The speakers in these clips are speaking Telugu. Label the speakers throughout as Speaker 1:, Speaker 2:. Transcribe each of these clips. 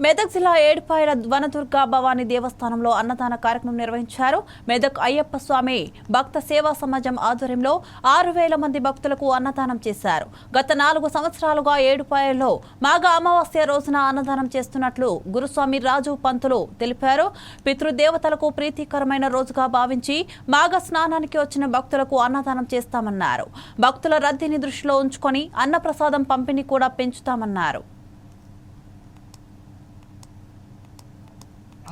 Speaker 1: మెదక్ జిల్లా ఏడుపాయల వనదుర్గా భవానీ దేవస్థానంలో అన్నదాన కార్యక్రమం నిర్వహించారు. మెదక్ అయ్యప్ప స్వామి భక్త సేవా సమాజం ఆధ్వర్యంలో 6,000 మంది భక్తులకు అన్నదానం చేశారు. గత 4 సంవత్సరాలుగా ఏడుపాయల్లో మాఘ అమావాస్య రోజున అన్నదానం చేస్తున్నట్లు గురుస్వామి రాజు పంతులు తెలిపారు. పితృదేవతలకు ప్రీతికరమైన రోజుగా భావించి మాఘ స్నానానికి వచ్చిన భక్తులకు అన్నదానం చేస్తామన్నారు. భక్తుల రద్దీని దృష్టిలో ఉంచుకొని అన్నప్రసాదం పంపిణీ కూడా పెంచుతామన్నారు.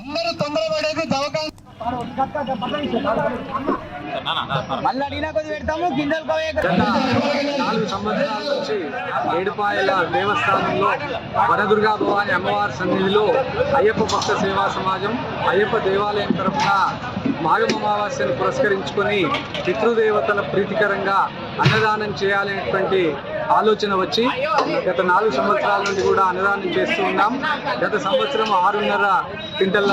Speaker 2: అందరూ తొందరపడేది దవకాం
Speaker 3: గత 4 సంవత్సరాల నుంచి ఏడుపాయల దేవస్థానంలో వనదుర్గా భవాని అమ్మవారి సన్నిధిలో అయ్యప్ప భక్త సేవా సమాజం అయ్యప్ప దేవాలయం తరఫున మాఘ అమావాస్యను పురస్కరించుకొని పితృదేవతల ప్రీతికరంగా అన్నదానం చేయాలనేటువంటి ఆలోచన వచ్చి గత 4 సంవత్సరాల నుండి కూడా అన్నదానం చేస్తూ ఉన్నాం. గత సంవత్సరం 6.5 క్వింటల్ల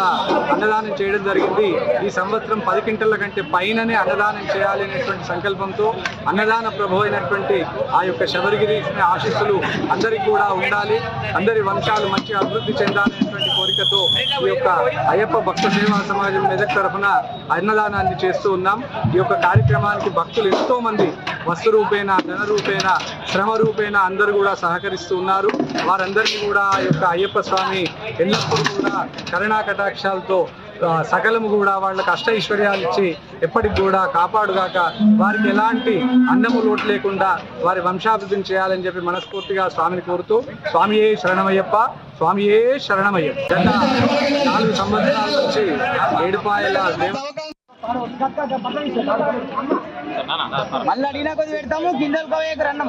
Speaker 3: అన్నదానం చేయడం జరిగింది. ఈ సంవత్సరం 10 క్వింటల్ల కంటే పైననే అన్నదానం చేయాలి అనేటువంటి సంకల్పంతో అన్నదాన ప్రభు అయినటువంటి ఆ యొక్క శబరిగిరి ఆశీస్సులు అందరికీ కూడా ఉండాలి, అందరి వంశాలు మంచి అభివృద్ధి చెందాలనేటువంటి కోరికతో ఈ యొక్క అయ్యప్ప భక్త సేవా సమాజం మెదక్ తరఫున అన్నదానాన్ని చేస్తూ ఉన్నాం. ఈ యొక్క కార్యక్రమానికి భక్తులు ఎంతో మంది వస్తు రూపేణ, ధన రూపేణ, శ్రమ రూపేణ అందరూ కూడా సహకరిస్తూ ఉన్నారు. వారందరికీ కూడా ఆ యొక్క అయ్యప్ప స్వామి ఎల్లప్పుడూ కూడా కరుణా కటాక్షాలతో సకలము కూడా వాళ్ళకి అష్టైశ్వర్యాలు ఇచ్చి ఎప్పటికి కూడా కాపాడుగాక, వారికి ఎలాంటి అన్నము లోటు లేకుండా వారి వంశాభివృద్ధిని చేయాలని చెప్పి మనస్ఫూర్తిగా స్వామిని కోరుతూ స్వామియే శరణమయ్యప్ప, స్వామియే శరణమయ్యప్ప. గత 4 సంవత్సరాల నుంచి ఏడుపాయల
Speaker 2: మళ్ళీ అడిగినా కొద్ది పెడతాము గింజలు కోయకు రన్నం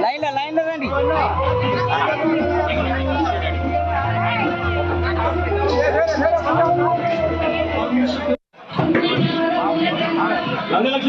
Speaker 2: లైన్ రండి.
Speaker 4: లక్ష